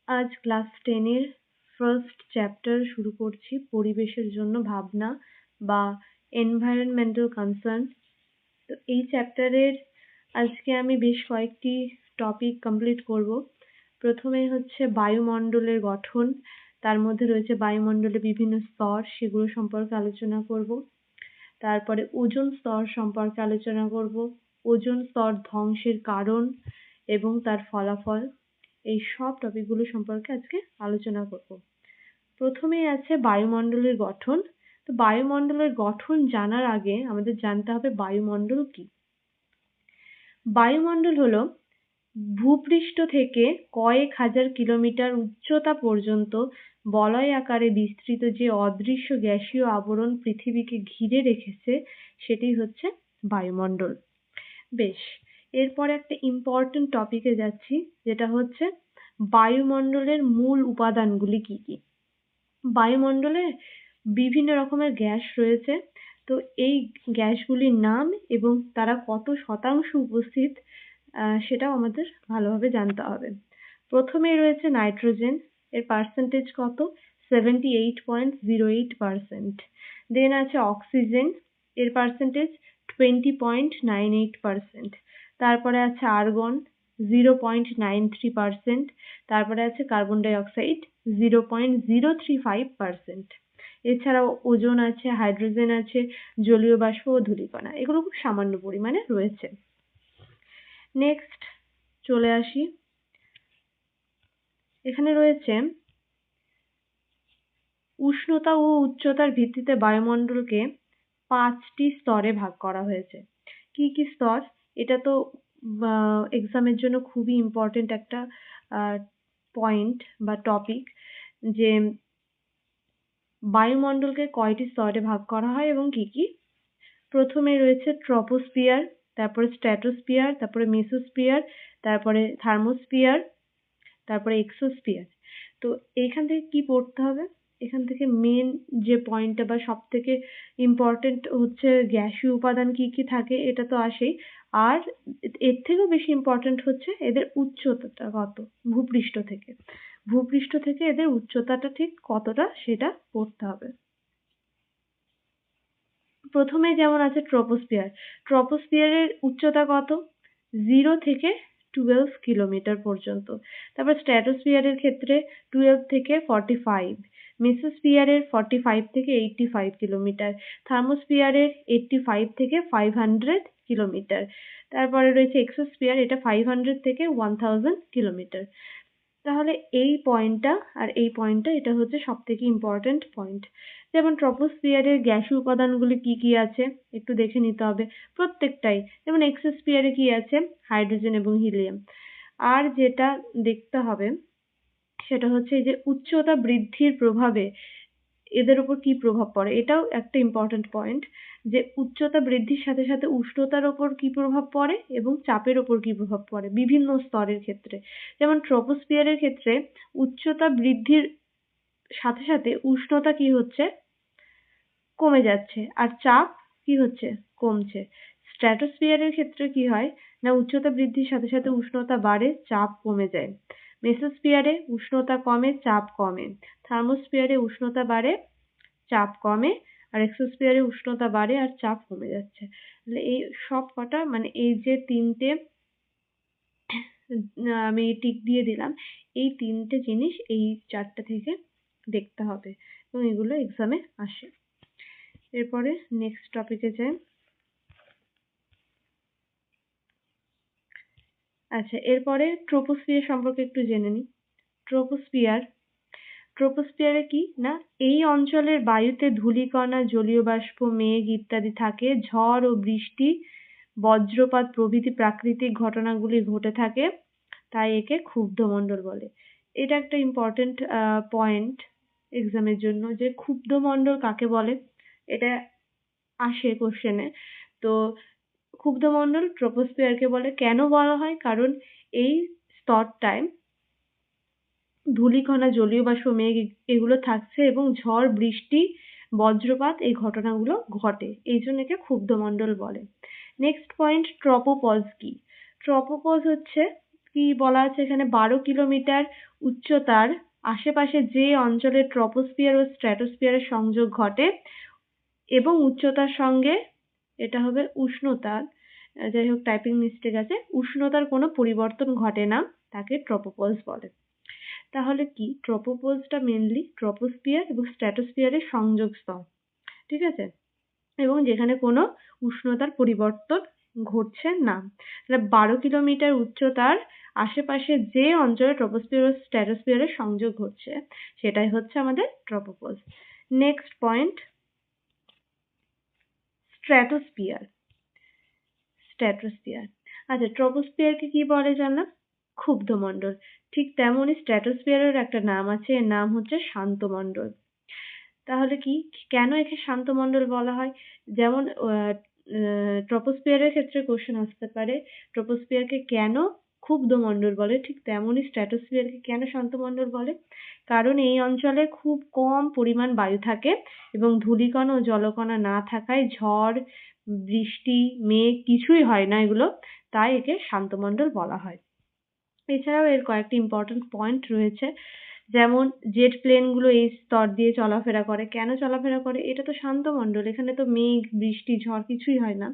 আজ class 10-এর first chapter শুরু করছি, পরিবেশের জন্য ভাবনা বা এনভায়রনমেন্টাল কনসার্ন। তো এই চ্যাপ্টারের আজকে আমি বেশ কয়েকটি টপিক কমপ্লিট করব। প্রথমে হচ্ছে বায়ুমণ্ডলের গঠন, তার মধ্যে রয়েছে বায়ুমণ্ডলের বিভিন্ন স্তর, সেগুলো সম্পর্কে আলোচনা করব। তারপরে ওজোন স্তর সম্পর্কে আলোচনা করব, ওজোন স্তর ধ্বংসের কারণ এবং তার ফলাফল, এই সব টপিকগুলো সম্পর্কে আজকে আলোচনা করব। প্রথমেই আছে বায়ুমণ্ডলের গঠন। তো বায়ুমণ্ডলের গঠন জানার আগে আমাদের জানতে হবে বায়ুমণ্ডল কি। বায়ুমণ্ডল হলো ভূপৃষ্ঠ থেকে কয়েক হাজার কিলোমিটার উচ্চতা পর্যন্ত বলয় আকারে বিস্তৃত যে অদৃশ্য গ্যাসীয় আবরণ পৃথিবীকে ঘিরে রেখেছে, সেটি হচ্ছে বায়ুমণ্ডল। বেশ, এরপর একটা ইম্পর্টেন্ট টপিকে যাচ্ছি, যেটা হচ্ছে বায়ুমণ্ডলের মূল উপাদানগুলি কি কি। বায়ুমণ্ডলে বিভিন্ন রকমের গ্যাস রয়েছে। তো এই গ্যাসগুলির নাম এবং তারা কত শতাংশ উপস্থিত সেটাও আমাদের ভালোভাবে জানতে হবে। প্রথমেই রয়েছে নাইট্রোজেন, এর পার্সেন্টেজ কত? 78.08%। দেন আছে অক্সিজেন, এর পার্সেন্টেজ 20.98%। তারপরে আছে আর্গন 0.93%। তারপরে আছে কার্বন ডাই অক্সাইড 0.035%। এছাড়াও ওজোন আছে, হাইড্রোজেন আছে, জলীয় বাষ্প ও ধূলিকণা, এগুলো খুব সামান্য পরিমাণে রয়েছে। নেক্সট চলে আসি, এখানে রয়েছে উষ্ণতা ও উচ্চতার ভিত্তিতে বায়ুমণ্ডলকে 5টি স্তরে ভাগ করা হয়েছে। কি কি স্তর? এটা তো এক্সামের জন্য খুবই ইম্পর্টেন্ট একটা পয়েন্ট বা টপিক, যে বায়ুমণ্ডলকে কয়টি স্তরে ভাগ করা হয় এবং কি কি। প্রথমে রয়েছে ট্রপোস্ফিয়ার, তারপরে স্ট্র্যাটোস্ফিয়ার, তারপরে মেসোস্ফিয়ার, তারপরে থার্মোস্ফিয়ার, তারপরে এক্সোস্ফিয়ার। তো এইখান থেকে কি পড়তে হবে? এখান থেকে মেন যে পয়েন্টটা বা সব থেকে ইম্পর্টেন্ট হচ্ছে গ্যাসীয় উপাদান কি কি থাকে, এটা তো আসেই। আর এর থেকেও বেশি ইম্পর্টেন্ট হচ্ছে এদের উচ্চতাটা কত, ভূপৃষ্ঠ থেকে এদের উচ্চতাটা ঠিক কতটা সেটা পড়তে হবে। প্রথমে যেমন আছে ট্রপোস্ফিয়ার, ট্রপোস্ফিয়ারের উচ্চতা কত? 0 থেকে 12 কিলোমিটার পর্যন্ত। তারপর স্ট্র্যাটোস্ফিয়ারের ক্ষেত্রে 12 থেকে 45, মেসোস্ফিয়ারের 45 থেকে 85 কিলোমিটার, থার্মোস্ফিয়ারের 85 থেকে 500 কিলোমিটার। তারপরে রয়েছে এক্সোস্ফিয়ার, এটা 500 থেকে 1000 কিলোমিটার। তাহলে এই পয়েন্টটা আর এই পয়েন্টটা, এটা হচ্ছে সব থেকে ইম্পর্টেন্ট পয়েন্ট। যেমন ট্রপোস্ফিয়ারের গ্যাসীয় উপাদানগুলি কি কি আছে একটু দেখে নিতে হবে প্রত্যেকটাই। যেমন এক্সোস্ফিয়ারে কি আছে? হাইড্রোজেন এবং হিলিয়াম। আর যেটা দেখতে হবে সেটা হচ্ছে এই যে উচ্চতা বৃদ্ধির প্রভাবে এদের উপর কি প্রভাব পড়ে, এটাও একটা ইম্পর্টেন্ট পয়েন্ট, যে উচ্চতা বৃদ্ধির সাথে সাথে উষ্ণতার ওপর কি প্রভাব পড়ে এবং চাপের ওপর কি প্রভাব পড়ে বিভিন্ন স্তরের ক্ষেত্রে। যেমন ট্রপোস্ফিয়ারের ক্ষেত্রে উচ্চতা বৃদ্ধির সাথে সাথে উষ্ণতা কি হচ্ছে? কমে যাচ্ছে, আর চাপ কি হচ্ছে? কমছে। স্ট্র্যাটোস্ফিয়ারের ক্ষেত্রে কি হয় না, উচ্চতা বৃদ্ধির সাথে সাথে উষ্ণতা বাড়ে, চাপ কমে যায়। মেসোস্ফিয়ারে উষ্ণতা কমে, চাপ কমে। থার্মোস্ফিয়ারে উষ্ণতা বাড়ে, চাপ কমে। আর এক্সোস্ফিয়ারে উষ্ণতা বাড়ে আর চাপ কমে যাচ্ছে। তাহলে এই সব কটা মানে এই যে তিনটে আমি টিক দিয়ে দিলাম, এই তিনটে জিনিস এই চারটে থেকে দেখতে হবে এবং এগুলো এক্সামে আসে। এরপরে নেক্সট টপিকে যাই। আচ্ছা, এরপরে ট্রপোস্ফিয়ার সম্পর্কে একটু জেনে নিই। ট্রপোস্ফিয়ারে কি না, এই অঞ্চলের বায়ুতে ধূলিকণা, জলীয় বাষ্প, মেঘ ইত্যাদি থাকে। ঝড় ও বৃষ্টি, বজ্রপাত প্রভৃতি প্রাকৃতিক ঘটনাগুলি ঘটে থাকে, তাই একে ক্ষুব্ধমণ্ডল বলে। এটা একটা ইম্পর্টেন্ট পয়েন্ট এক্সামের জন্য, যে ক্ষুব্ধমণ্ডল কাকে বলে, এটা আসে কোশ্চেনে। তো ক্ষুব্ধমণ্ডল ট্রপোস্ফিয়ারকে বলে। কেন বলা হয়? কারণ এই স্তরটায় ধূলিকণা, জলীয় বাষ্প, মেঘ এগুলো থাকছে এবং ঝড়, বৃষ্টি, বজ্রপাত এই ঘটনাগুলো ঘটে, এই জন্য একে ক্ষুব্ধমণ্ডল বলে। নেক্সট পয়েন্ট, ট্রপোপজ কি? ট্রপোপজ হচ্ছে কি বলা আছে এখানে, 12 কিলোমিটার উচ্চতার আশেপাশে যে অঞ্চলে ট্রপোস্ফিয়ার ও স্ট্র্যাটোস্ফিয়ারের সংযোগ ঘটে এবং উচ্চতার সঙ্গে, এটা হবে উষ্ণতার, যাই হোক টাইপিং মিস্টেক আছে, উষ্ণতার কোনো পরিবর্তন ঘটে না, তাকে ট্রপোপজ বলে। তাহলে কি, ট্রপোপজটা মেনলি ট্রপোস্ফিয়ার এবং স্ট্র্যাটোস্ফিয়ারের সংযোগ স্তর, ঠিক আছে, এবং যেখানে কোনো উষ্ণতার পরিবর্তন ঘটছে না। তাহলে 12 কিলোমিটার উচ্চতার আশেপাশে যে অঞ্চলে ট্রপোস্ফিয়ার ও স্ট্র্যাটোস্ফিয়ারের সংযোগ ঘটছে সেটাই হচ্ছে আমাদের tropopause. Next point, stratosphere. Stratosphere, আচ্ছা, ট্রপোস্ফিয়ারকে কি বলে জানলাম, ক্ষুব্ধমণ্ডল। ঠিক তেমনই স্ট্র্যাটোস্ফিয়ারের একটা নাম আছে, এর নাম হচ্ছে শান্তমণ্ডল। তাহলে কি, কেন একে শান্তমণ্ডল বলা হয়? যেমন ট্রপোস্ফিয়ারের ক্ষেত্রে কোশ্চেন আসতে পারে, ট্রপোস্ফিয়ারকে কেন ক্ষুব্ধমণ্ডল বলে, ঠিক তেমনই স্ট্র্যাটোস্ফিয়ারকে কেন শান্তমণ্ডল বলে? কারণ এই অঞ্চলে খুব কম পরিমাণ বায়ু থাকে এবং ধূলিকণা ও জলকণা না থাকায় ঝড়, বৃষ্টি, মেঘ কিছুই হয় না এগুলো, তাই একে শান্তমণ্ডল বলা হয়। এছাড়াও এর কয়েকটি ইম্পর্টেন্ট পয়েন্ট রয়েছে, যেমন জেট প্লেনগুলো এই স্তর দিয়ে চলাফেরা করে। কেন চলাফেরা করে? এটা তো শান্তমণ্ডল, এখানে তো মেঘ, বৃষ্টি, ঝড় কিছুই হয় না।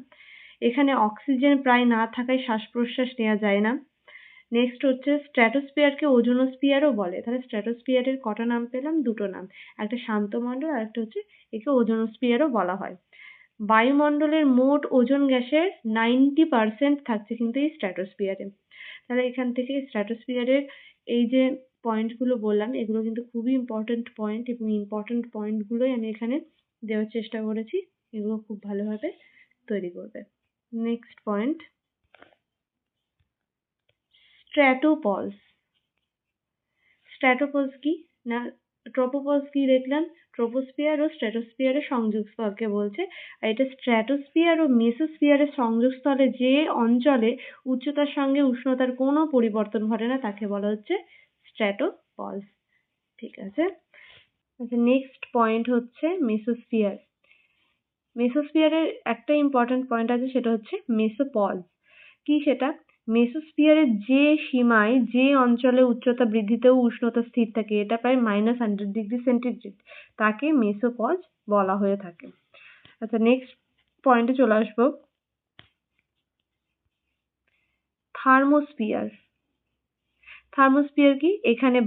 এখানে অক্সিজেন প্রায় না থাকায় শ্বাস প্রশ্বাস নেওয়া যায় না। নেক্সট হচ্ছে স্ট্র্যাটোস্ফিয়ারকে ওজোনোস্ফিয়ারও বলে। তাহলে স্ট্র্যাটোস্ফিয়ারের কটা নাম পেলাম? দুটো নাম, একটা শান্তমণ্ডল আর একটা হচ্ছে একে ওজোনোস্ফিয়ারও বলা হয়। বায়ুমণ্ডলের মোট ওজোন গ্যাসের 90% থাকছে কিন্তু এই স্ট্র্যাটোস্ফিয়ারে। তাহলে এখান থেকে স্ট্র্যাটোস্ফিয়ারের এই যে পয়েন্টগুলো বললাম এগুলো কিন্তু খুবই ইম্পর্টেন্ট পয়েন্ট, এবং ইম্পর্টেন্ট পয়েন্টগুলোই আমি এখানে দেওয়ার চেষ্টা করেছি, এগুলো খুব ভালোভাবে তৈরি করবে। Next point, stratopause. স্ট্র্যাটোপজ কি না, ট্রপোপজ কি দেখলাম, ট্রপোস্ফিয়ার ও স্ট্র্যাটোস্ফিয়ারের সংযোগস্থলকে বলছে। আর এটা স্ট্র্যাটোস্ফিয়ার ও মেসোস্ফিয়ারের সংযোগস্থলে যে অঞ্চলে উচ্চতার সঙ্গে উষ্ণতার কোনো পরিবর্তন ঘটে না তাকে বলা হচ্ছে স্ট্র্যাটোপজ। ঠিক আছে, আচ্ছা, নেক্সট পয়েন্ট হচ্ছে মেসোস্ফিয়ার। মেসোস্ফিয়ারের একটা ইম্পর্টেন্ট পয়েন্ট আছে, সেটা হচ্ছে মেসোপজ। কি সেটা? মেসোস্ফিয়ারের যে সীমায় যে অঞ্চলে উচ্চতা বৃদ্ধিতেও উষ্ণতা স্থির থাকে, এটা প্রায় -100°C, তাকে মেসোপজ বলা হয়ে থাকে। আচ্ছা, নেক্সট পয়েন্টে চলে আসবো, থার্মোস্ফিয়ার। থার্মোস্ফিয়ার কি? এখানে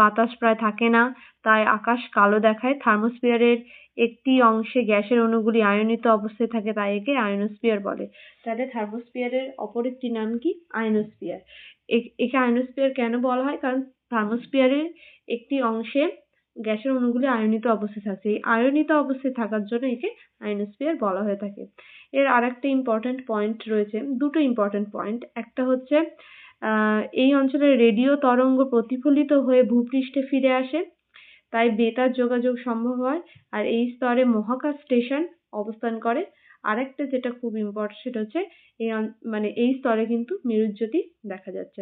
বাতাস প্রায় থাকে না, তাই আকাশ কালো দেখায়। থার্মোস্ফিয়ারের একটি অংশে গ্যাসের অণুগুলি আয়নিত অবস্থায় থাকে, তাই একে আয়নোস্ফিয়ার বলে। তাহলে থার্মোস্ফিয়ারের অপর একটি নাম কি? আয়নোস্ফিয়ার। একে আয়নোস্ফিয়ার কেন বলা হয়? কারণ থার্মোস্ফিয়ারের একটি অংশে গ্যাসের অণুগুলি আয়নিত অবস্থায় থাকছে, এই আয়নিত অবস্থায় থাকার জন্য একে আয়নোস্ফিয়ার বলা হয়ে থাকে। এর আরেকটা ইম্পর্টেন্ট পয়েন্ট রয়েছে, দুটো ইম্পর্টেন্ট পয়েন্ট। একটা হচ্ছে এই অঞ্চলের রেডিও তরঙ্গ প্রতিফলিত হয়ে ভূপৃষ্ঠে ফিরে আসে, তাই বেতার যোগাযোগ সম্ভব হয়। আর এই স্তরে মহাকাশ স্টেশন অবস্থান করে। আরেকটা যেটা খুব ইম্পর্টেন্ট, সেটা হচ্ছে এই স্তরে কিন্তু মেরুজ্যোতি দেখা যাচ্ছে।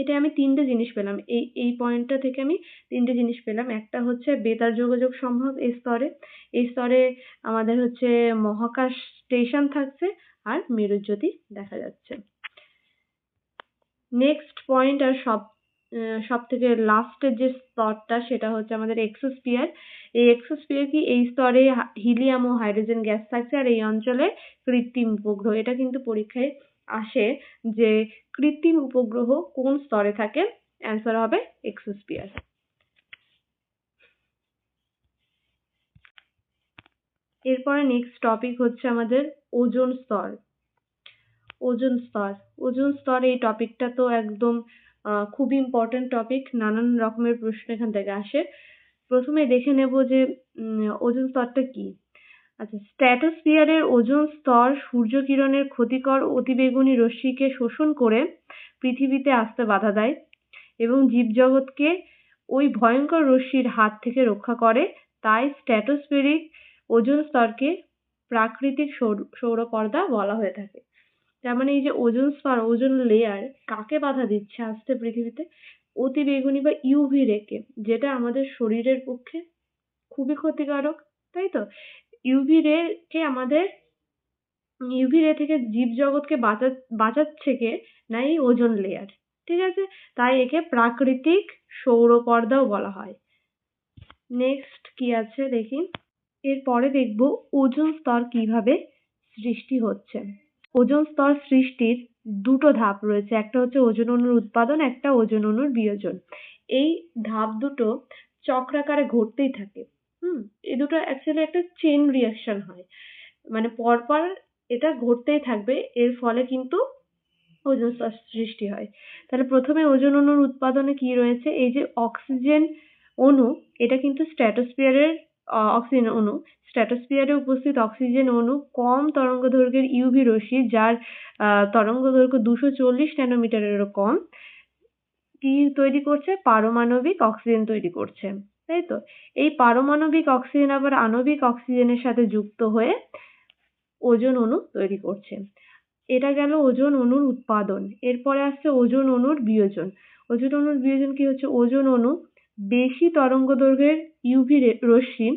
এটা আমি তিনটে জিনিস পেলাম, এই পয়েন্টটা থেকে আমি তিনটে জিনিস পেলাম। একটা হচ্ছে বেতার যোগাযোগ সম্ভব এই স্তরে আমাদের হচ্ছে মহাকাশ স্টেশন থাকছে, আর মেরুজ্যোতি দেখা যাচ্ছে। নেক্সট পয়েন্ট আর সব থেকে লাস্টের যে স্তরটা, সেটা হচ্ছে আমাদের এক্সোস্ফিয়ার। এই এক্সোস্ফিয়ার কি? এই স্তরে হিলিয়াম ও হাইড্রোজেন গ্যাস থাকছে, আর এই অঞ্চলে কৃত্রিম উপগ্রহ। এটা কিন্তু পরীক্ষায় আসে যে কৃত্রিম উপগ্রহ কোন স্তরে থাকে, অ্যান্সার হবে এক্সোস্ফিয়ার। এরপরে নেক্সট টপিক হচ্ছে আমাদের ওজোন স্তর। ওজোন স্তর, ওজোন স্তর, এই টপিকটা তো একদম খুব ইম্পর্টেন্ট টপিক, নানান রকমের প্রশ্ন এখান থেকে আসে। প্রথমে দেখে নেব যে ওজোন স্তরটা কি। আচ্ছা, স্ট্র্যাটোস্ফিয়ারের ওজোন স্তর সূর্যকিরণের ক্ষতিকর অতিবেগুনি রশ্মিকে শোষণ করে পৃথিবীতে আসতে বাধা দেয় এবং জীবজগৎকে ওই ভয়ঙ্কর রশ্মির হাত থেকে রক্ষা করে। তাই স্ট্র্যাটোস্ফেরিক ওজোন স্তরকে প্রাকৃতিক সৌরপর্দা বলা হয়ে থাকে। তার মানে এই যে ওজোন স্তর, ওজোন লেয়ার কাকে বাধা দিচ্ছে আসতে পৃথিবীতে? অতিবেগুনি বা ইউভি রেকে, যেটা আমাদের শরীরের পক্ষে খুবই ক্ষতিকারক, তাই তো? ইউভি রে থেকে জীবজগৎকে বাঁচাচ্ছে কে? না এই ওজোন লেয়ার, ঠিক আছে, তাই একে প্রাকৃতিক সৌরপর্দাও বলা হয়। নেক্সট কি আছে দেখি, এরপরে দেখব ওজোন স্তর কিভাবে সৃষ্টি হচ্ছে। ওজোন স্তর সৃষ্টির দুটো ধাপ রয়েছে, একটা হচ্ছে ওজোন অণুর উৎপাদন, একটা ওজোন অণুর বিয়োজন। এই ধাপ দুটো চক্রাকারে ঘটতেই থাকে। এই দুটো অ্যাকচুয়ালি একটা চেন রিয়াকশন হয়, মানে পরপর এটা ঘটতেই থাকবে, এর ফলে কিন্তু ওজোন স্তর সৃষ্টি হয়। তাহলে প্রথমে ওজোন অণুর উৎপাদনে কি রয়েছে, এই যে অক্সিজেন অণু, এটা কিন্তু স্ট্র্যাটোস্ফিয়ারের অক্সিজেন অণু, স্ট্র্যাটোস্ফিয়ারে উপস্থিত অক্সিজেন অণু কম তরঙ্গদৈর্ঘ্যের ইউভি রশ্মি, যার তরঙ্গদৈর্ঘ্য 240 ন্যানোমিটারেরও কম, কি তৈরি করছে, পারমাণবিক অক্সিজেন তৈরি করছে, তাই তো। এই পারমাণবিক অক্সিজেন আবার আণবিক অক্সিজেনের সাথে যুক্ত হয়ে ওজোন অণু তৈরি করছে। এটা গেল ওজোন অণুর উৎপাদন। এরপরে আসছে ওজোন অণুর বিয়োজন। ওজোন অণুর বিয়োজন কি হচ্ছে, ওজোন অণু বেশি তরঙ্গদৈর্ঘ্যের ইউভি রশ্মি,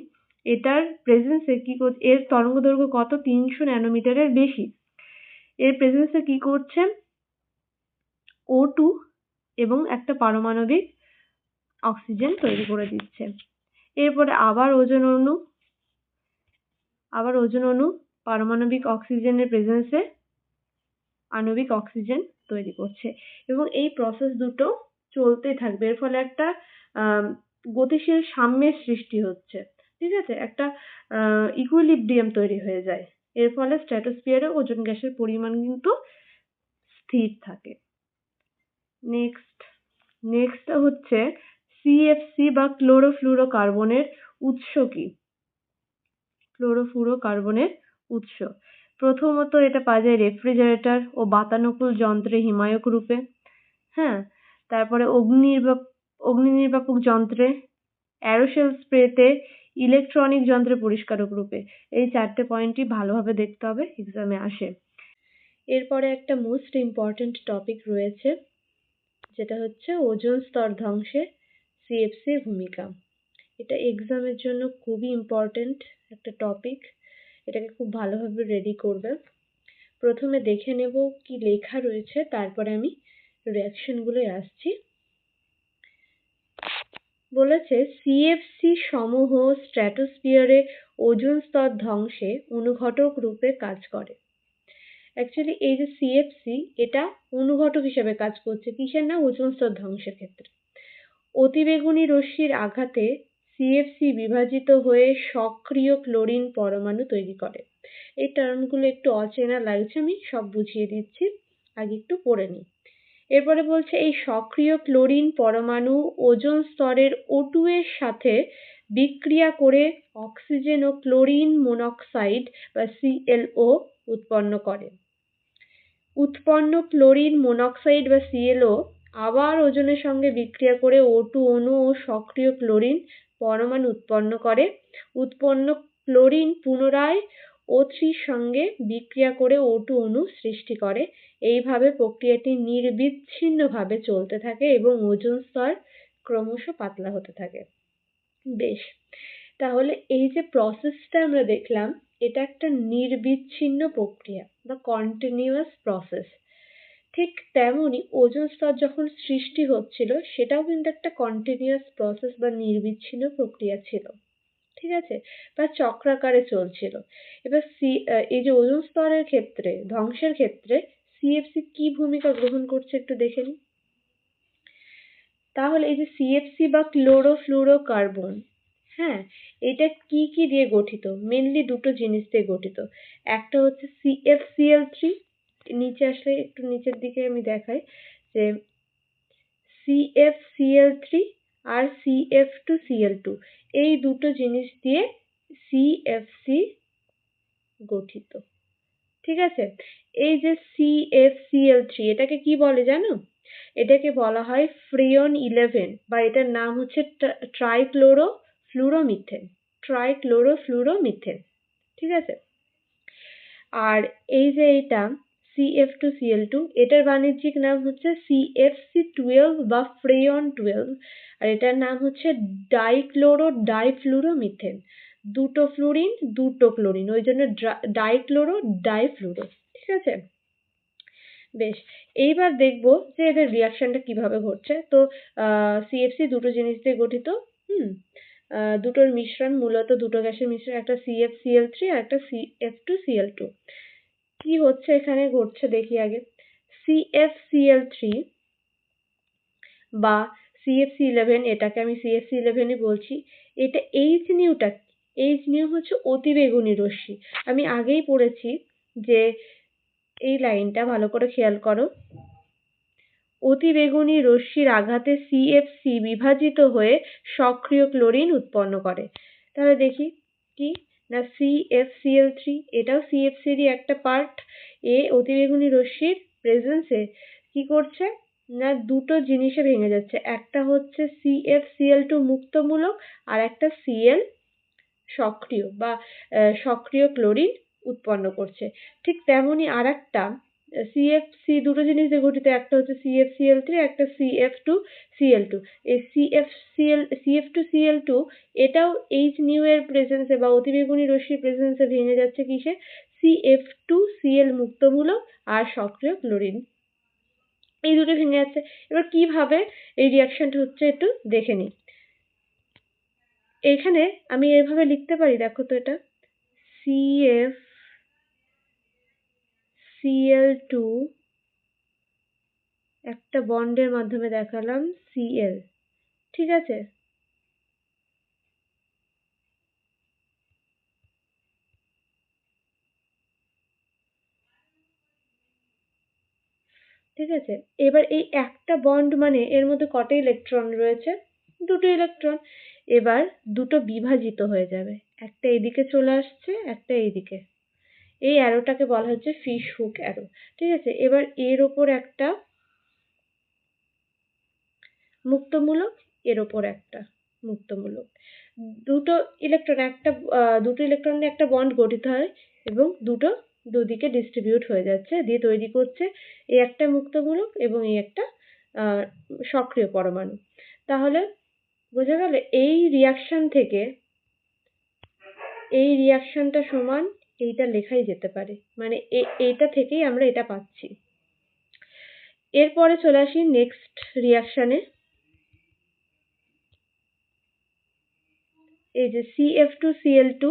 এটার প্রেজেন্সে কি করছে, এর তরঙ্গদৈর্ঘ্য কত, 300 ন্যানোমিটারের বেশি, এর প্রেজেন্সে কি করছে, O2 এবং একটা পারমাণবিক অক্সিজেন তৈরি করে দিচ্ছে। এরপরে আবার ওজোন অণু পারমাণবিক অক্সিজেনের প্রেজেন্সে আণবিক অক্সিজেন তৈরি করছে, এবং এই প্রসেস দুটো চলতে থাকবে। এর ফলে একটা গতিশীল সাম্যের সৃষ্টি হচ্ছে, ঠিক আছে, একটা ইকুইলিব্রিয়াম তৈরি হয়ে যায়। এর ফলে স্ট্র্যাটোস্ফিয়ারে ওজোন গ্যাসের পরিমাণ কিন্তু স্থির থাকে। নেক্সট হচ্ছে সিএফসি বা ক্লোরোফ্লুরোকার্বনের উৎস কি। ক্লোরোফ্লুরোকার্বনের উৎস প্রথমত এটা পাওয়া যায় রেফ্রিজারেটর ও বাতানুকূল যন্ত্রে হিমায়ক রূপে, হ্যাঁ, তারপরে অগ্নি নির্বাপক যন্ত্রে, অ্যারোসল স্প্রেতে, ইলেকট্রনিক যন্ত্রে পরিষ্কারক রূপে। এই চারটে পয়েন্টই ভালোভাবে দেখতে হবে, এক্সামে আসে। এরপরে একটা মোস্ট ইম্পর্টেন্ট টপিক রয়েছে, যেটা হচ্ছে ওজোন স্তর ধ্বংসে সিএফসির ভূমিকা। এটা এক্সামের জন্য খুবই ইম্পর্টেন্ট একটা টপিক, এটাকে খুব ভালোভাবে রেডি করবে। প্রথমে দেখে নেব কি লেখা রয়েছে, তারপরে আমি রিঅ্যাকশনগুলোয় আসছি। বলেছে সিএফসি সমূহ স্ট্র্যাটোস্ফিয়ারে ওজোন স্তর ধ্বংসে অনুঘটক রূপে কাজ করে। অ্যাকচুয়ালি এই যে সিএফসি, এটা অনুঘটক হিসেবে কাজ করছে, কিসের না, ওজোন স্তর ধ্বংসের ক্ষেত্রে। অতিবেগুনি রশ্মির আঘাতে সিএফসি বিভাজিত হয়ে সক্রিয় ক্লোরিন পরমাণু তৈরি করে। এই টার্মগুলো একটু অচেনা লাগছে, আমি সব বুঝিয়ে দিচ্ছি, আগে একটু পড়ে নিই। এরপরে বলছে এই সক্রিয় ক্লোরিন পরমাণু ওজোন স্তরের O2 এর সাথে বিক্রিয়া করে অক্সিজেন ও ক্লোরিন মনোক্সাইড বা ClO উৎপন্ন করে। উৎপন্ন ক্লোরিন মনোক্সাইড বা ClO আবার ওজনের সঙ্গে বিক্রিয়া করে O2 অণু ও সক্রিয় ক্লোরিন পরমাণু উৎপন্ন করে। উৎপন্ন ক্লোরিন পুনরায় O3 সঙ্গে বিক্রিয়া করে O2 অণু সৃষ্টি করে। এইভাবে প্রক্রিয়াটি নির্বিচ্ছিন্নভাবে চলতে থাকে এবং ওজোন স্তর ক্রমশ পাতলা হতে থাকে। বেশ, তাহলে এই যে প্রসেসটা আমরা দেখলাম, এটা একটা নির্বিচ্ছিন্ন প্রক্রিয়া বা কন্টিনিউয়াস প্রসেস। ঠিক তেমনি ওজোন স্তর যখন সৃষ্টি হচ্ছিল, সেটাও কিন্তু একটা কন্টিনিউয়াস প্রসেস বা নির্বিচ্ছিন্ন প্রক্রিয়া ছিল, ঠিক আছে, বা চক্রাকারে চলছিল। এবার এই যে ওজোন স্তরের ক্ষেত্রে, ধ্বংসের ক্ষেত্রে সিএফসি কি ভূমিকা গ্রহণ করছে একটু দেখে নিই। তাহলে এই যে সিএফসি বা ক্লোরোফ্লুরোকার্বন, হ্যাঁ, এটা কি কি দিয়ে গঠিত, মেনলি দুটো জিনিস দিয়ে গঠিত। একটা হচ্ছে CFCl3, নিচে আসলে একটু নিচের দিকে আমি দেখাই যে CFCl3 আর CF2Cl2, এই দুটো জিনিস দিয়ে সিএফসি গঠিত, ঠিক আছে। এই যে CFCl3, এটাকে কি বলে জানো, এটাকে বলা হয় ফ্রিয়ন 11, বা এটার নাম হচ্ছে ট্রাইক্লোরোফ্লুরোমিথেন, ঠিক আছে। আর এই যে এটা CF2Cl2, এটার বাণিজ্যিক নাম হচ্ছে CFC12 বা ফ্রিয়ন 12, আর এটার নাম হচ্ছে ডাইফ্লুরোমিথেন। দুটো ফ্লুরিন দুটো ক্লোরিন, ওই জন্য ডাইফ্লুরো, ঠিক আছে। বেশ, এইবার দেখব যে এদের রিয়াকশনটা কিভাবে ঘটছে। তো সিএফসি দুটো জিনিস দিয়ে গঠিত। হুম দুটোর মিশ্রণ, মূলত দুটো গ্যাসের মিশ্রণ, একটা CFCl3 আর একটা CF2Cl2। কি হচ্ছে এখানে ঘটছে দেখি আগে। CFCl3 বা CFC11, এটাকে আমি CFC11ই বলছি। এটা এইচ নিউটা, এইচ নিউ হচ্ছে অতিবেগুনি রশ্মি। আমি আগেই পড়েছি যে এই লাইনটা ভালো করে খেয়াল করো। অতিবেগুনি রশ্মির আঘাতে সিএফসি বিভাজিত হয়ে সক্রিয় ক্লোরিন উৎপন্ন করে। তাহলে দেখি কি না, CFCl3 এটাও সিএফসিরই একটা পার্ট। অতিবেগুনি রশ্মির প্রেজেন্সে কি করছে না, দুটো জিনিসে ভেঙে যাচ্ছে। একটা হচ্ছে CFCl2 মুক্তমূলক, আর একটা Cl সক্রিয় বা সক্রিয় ক্লোরিন উৎপন্ন করছে। ঠিক তেমনি আর একটা সিএফসি দুটো জিনিস দিয়ে গঠিত, একটা হচ্ছে CFCl3, একটা CF2Cl2। এই CF2Cl2 এটাও এইচ নিউ এর প্রেজেন্সে বা অতিবেগুনি রশ্মির প্রেজেন্সে ভেঙে যাচ্ছে কিসে, CF2Cl মুক্তমূলক আর সক্রিয় ক্লোরিন, এই দুটো ভেঙে যাচ্ছে। এবার কিভাবে এই রিয়াকশনটা হচ্ছে একটু দেখে নিই। এখানে আমি এভাবে লিখতে পারি, দেখো তো, এটা CFCl2 একটা বন্ডের মাধ্যমে দেখালাম Cl, ঠিক আছে। ঠিক আছে, এবার এই একটা বন্ড মানে এর মধ্যে কটা ইলেকট্রন রয়েছে, দুটো ইলেকট্রন। এবার দুটো বিভাজিত হয়ে যাবে, একটা এদিকে চলে আসছে, একটা এইদিকে। এই অ্যারোটাকে বলা হচ্ছে ফিশ হুক অ্যারো, ঠিক আছে। এবার এর ওপর একটা মুক্তমূলক, এর ওপর একটা মুক্তমূলক। দুটো ইলেকট্রন দিয়ে একটা বন্ড গঠিত হয় এবং দুদিকে ডিস্ট্রিবিউট হয়ে যাচ্ছে, দিয়ে তৈরি করছে এই একটা মুক্তমূলক এবং এই একটা সক্রিয় পরমাণু। তাহলে বোঝা গেল এই রিয়াকশন থেকে এই রিয়াকশনটা সমান এইটা লেখাই যেতে পারে, মানে এইটা থেকেই আমরা এটা পাচ্ছি। এরপরে চলে আসি নেক্সট রিয়াকশনে। এই যে CF2Cl2,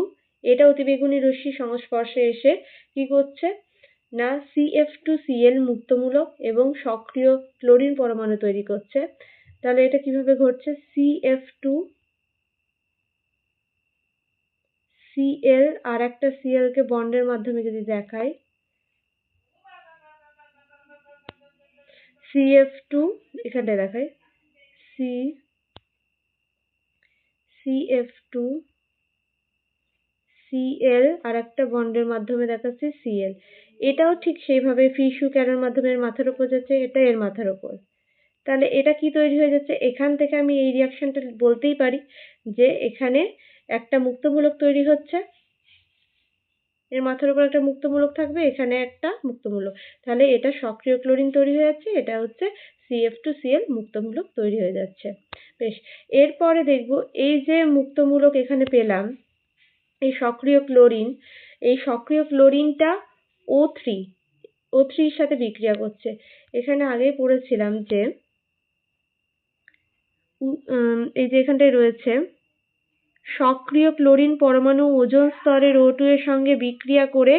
এটা অতিবেগুনি রশ্মির সংস্পর্শে এসে কি করছে না, CF2Cl মুক্তমূলক এবং সক্রিয় ক্লোরিন পরমাণু তৈরি করছে। তাহলে এটা কিভাবে ঘটছে, CF2Cl আর একটা Cl কে বন্ডের মাধ্যমে যদি দেখাই, CF2 এখানটায় দেখাই, CF2Cl আর একটা বন্ডের মাধ্যমে দেখাচ্ছে Cl। এটাও ঠিক সেইভাবে ফিশ হুক অ্যারোর মাধ্যমে এর মাথার উপর যাচ্ছে, এটা এর মাথার উপর। তাহলে এটা কি তৈরি হয়ে যাচ্ছে, এখান থেকে আমি এই রিয়াকশনটা বলতেই পারি যে এখানে একটা মুক্তমূলক তৈরি হচ্ছে, এর মাথার উপর একটা মুক্তমূলক থাকবে, এখানে একটা মুক্তমূলক। তাহলে এটা সক্রিয় ক্লোরিন তৈরি হয়ে যাচ্ছে, এটা হচ্ছে CF2Cl মুক্তমূলক তৈরি হয়ে যাচ্ছে। বেশ, এরপরে দেখব এই যে মুক্তমূলক এখানে পেলাম, এই সক্রিয় ক্লোরিনটা O3 এর সাথে বিক্রিয়া করছে। এখানে আগেই পড়েছিলাম যে এই যে এখানটায় রয়েছে, সক্রিয় ক্লোরিন পরমাণু ওজোন স্তরের O2 এর সঙ্গে বিক্রিয়া করে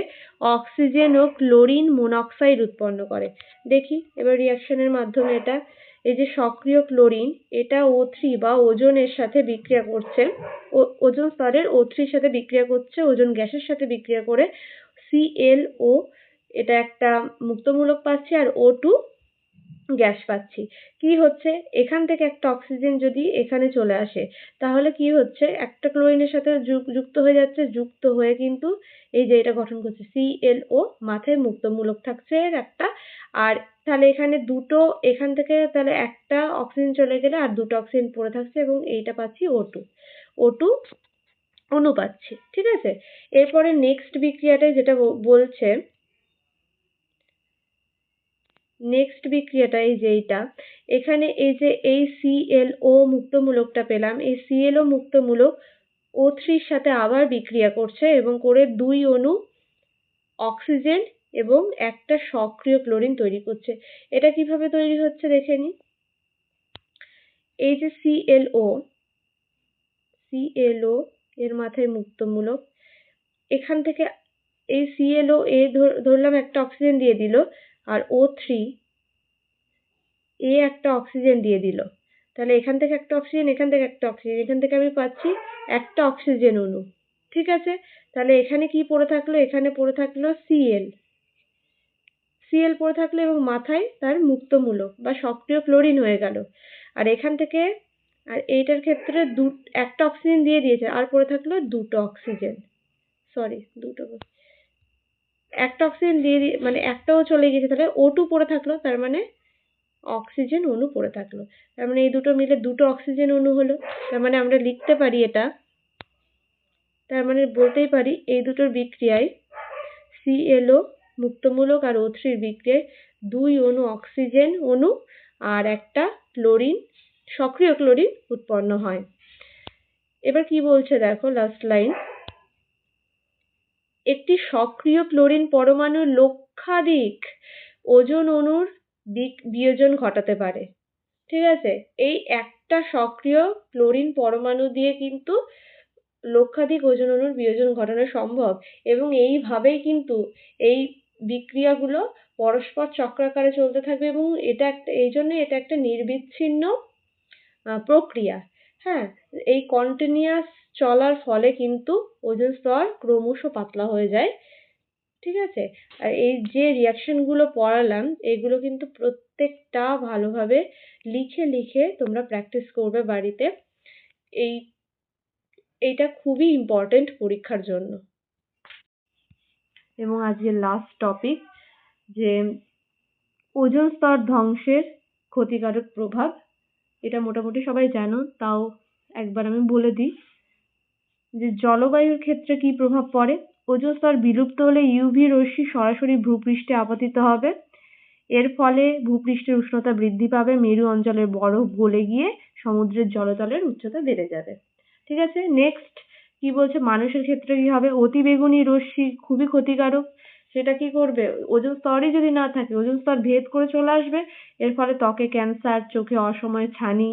অক্সিজেন ও ক্লোরিন মনোক্সাইড উৎপন্ন করে। দেখি এবার রিয়াকশনের মাধ্যমে এটা, এই যে সক্রিয় ক্লোরিন, এটা O3 বা ওজোনের সাথে বিক্রিয়া করছে, ওজোন স্তরের O3 এর সাথে বিক্রিয়া করছে, ওজোন গ্যাসের সাথে বিক্রিয়া করে ClO, এটা একটা মুক্তমূলক পাচ্ছে, আর O2 গ্যাস পাচ্ছি। কি হচ্ছে, এখান থেকে একটা অক্সিজেন যদি এখানে চলে আসে, তাহলে কি হচ্ছে, একটা ক্লোরিনের সাথে যুক্ত হয়ে যাচ্ছে, যুক্ত হয়ে কিন্তু এই যে এটা গঠন করছে ClO, মাথায় মুক্তমূলক থাকছে এর একটা। আর তাহলে এখানে দুটো, এখান থেকে তাহলে একটা অক্সিজেন চলে গেলে আর দুটো অক্সিজেন পড়ে থাকছে এবং এইটা পাচ্ছি O2 অণু পাচ্ছি, ঠিক আছে। এরপরে নেক্সট বিক্রিয়াটা যেটা বলছে, নেক্সট বিক্রিয়াটা এই যে এইটা, এখানে এই যে এই ClO মুক্তমূলকটা পেলাম, এই ClO মুক্তমূলক O3 এর সাথে আবার বিক্রিয়া করছে এবং করে দুই অণু অক্সিজেন এবং একটা সক্রিয় ক্লোরিন তৈরি করছে। এটা কিভাবে তৈরি হচ্ছে দেখে নিই। এই যে ClO এর মাথায় মুক্তমূলক, এখান থেকে এই ClO ধরলাম একটা অক্সিজেন দিয়ে দিল, আর O3 একটা অক্সিজেন দিয়ে দিল। তাহলে এখান থেকে একটা অক্সিজেন, এখান থেকে একটা অক্সিজেন, এখান থেকে আমি পাচ্ছি একটা অক্সিজেন অণু। ঠিক আছে, তাহলে এখানে কি পড়ে থাকলো, এখানে পড়ে থাকলো Cl পড়ে থাকলো এবং মাথায় তার মুক্তমূলক বা সক্রিয় ক্লোরিন হয়ে গেল। আর এখান থেকে, আর এইটার ক্ষেত্রে একটা অক্সিজেন দিয়ে দিয়েছে, আর পড়ে থাকলো দুটো অক্সিজেন, একটা অক্সিজেন দিয়ে মানে একটাও চলে গেছে, তাহলে O2 পড়ে থাকলো, তার মানে অক্সিজেন অণু পড়ে থাকলো। তার মানে এই দুটো মিলে দুটো অক্সিজেন অণু হলো। তার মানে আমরা লিখতে পারি এটা, তার মানে বলতেই পারি এই দুটোর বিক্রিয়ায় ClO মুক্তমূলক আর O3 বিক্রিয়ায় দুই অণু অক্সিজেন অণু আর একটা ক্লোরিন, সক্রিয় ক্লোরিন উৎপন্ন হয়। এবার কি বলছে দেখো, লাস্ট লাইন, একটি সক্রিয় ক্লোরিন পরমাণু লক্ষাধিক ওজোন অণুর বিয়োজন ঘটাতে পারে। ঠিক আছে, এই একটা সক্রিয় ক্লোরিন পরমাণু দিয়ে কিন্তু লক্ষাধিক ওজোন অণুর বিয়োজন ঘটানো সম্ভব, এবং এইভাবেই কিন্তু এই বিক্রিয়াগুলো পরস্পর চক্রাকারে চলতে থাকবে, এবং এই জন্যই এটা একটা নির্বিচ্ছিন্ন প্রক্রিয়া। হ্যাঁ, এই কন্টিনিউয়াস চলার ফলে কিন্তু ওজোন স্তর ক্রমশ পাতলা হয়ে যায়। ঠিক আছে, আর এই যে রিয়াকশনগুলো পড়ালাম এগুলো কিন্তু প্রত্যেকটা ভালোভাবে লিখে লিখে তোমরা প্র্যাকটিস করবে বাড়িতে। এইটা খুবই ইম্পর্টেন্ট পরীক্ষার জন্য। এবং আজকের লাস্ট টপিক, যে ওজোন স্তর ধ্বংসের ক্ষতিকারক প্রভাব। এটা মোটামুটি সবাই জানো, তাও একবার আমি বলে দিই যে জলবায়ুর ক্ষেত্রে কি প্রভাব পড়ে। ওজোন স্তর বিলুপ্ত হলে ইউভি রশ্মি সরাসরি ভূপৃষ্ঠে আপতিত হবে। এর ফলে ভূপৃষ্ঠের উষ্ণতা বৃদ্ধি পাবে, মেরু অঞ্চলের বরফ গলে গিয়ে সমুদ্রের জলতলের উচ্চতা বেড়ে যাবে। ঠিক আছে, নেক্সট কি বলছে, মানুষের ক্ষেত্রে কি হবে। অতিবেগুনি রশ্মি খুবই ক্ষতিকারক। সেটা কি করবে, ওজোন স্তরই যদি না থাকে, ওজোন স্তর ভেদ করে চলে আসবে। এর ফলে ত্বকে ক্যান্সার, চোখে অসময়ে ছানি,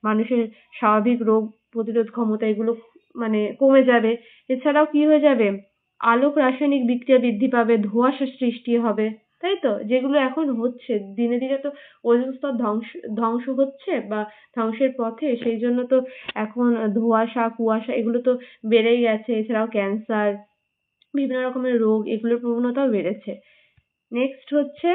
মানুষের স্বাভাবিক রোগ প্রতিরোধ ক্ষমতা এগুলো মানে কমে যাবে। এছাড়াও কি হয়ে যাবে, আলোক রাসায়নিক বিক্রিয়া বৃদ্ধি পাবে, ধোঁয়াশা সৃষ্টি হবে, তাই তো, যেগুলো এখন হচ্ছে দিনে দিনে। তো ওজোন স্তর ধ্বংস হচ্ছে বা ধ্বংসের পথে, সেই জন্য তো এখন ধোঁয়াশা, কুয়াশা এগুলো তো বেড়েই গেছে। এছাড়াও ক্যান্সার, বিভিন্ন রকমের রোগ, এগুলোর প্রবণতাও বেড়েছে। নেক্সট হচ্ছে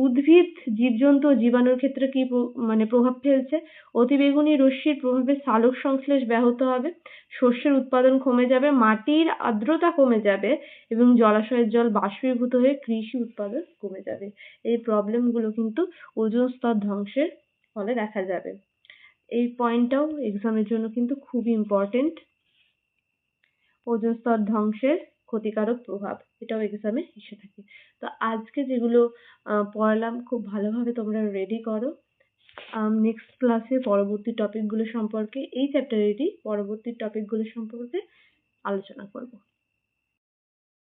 উদ্ভিদ, জীবজন্তু ও জীবাণুর ক্ষেত্রে কি মানে প্রভাব ফেলছে। অতিবেগুনি রশ্মির প্রভাবে সালোক সংশ্লেষ ব্যাহত হবে, শস্যের উৎপাদন কমে যাবে, মাটির আর্দ্রতা কমে যাবে এবং জলাশয়ের জল বাষ্পীভূত হয়ে কৃষি উৎপাদন কমে যাবে। এই প্রবলেমগুলো কিন্তু ওজোন স্তর ধ্বংসের ফলে দেখা যাবে। এই পয়েন্টটাও এক্সামের জন্য কিন্তু খুবই ইম্পর্টেন্ট। ওজোন স্তর ধ্বংসের ক্ষতিকারক প্রভাব, এটাও এক্সামে এসে থাকে। তো আজকে যেগুলো পড়ালাম খুব ভালোভাবে তোমরা রেডি করো। নেক্সট ক্লাসে পরবর্তী টপিকগুলো সম্পর্কে, এই চ্যাপ্টারেরই পরবর্তী টপিকগুলো সম্পর্কে আলোচনা করব।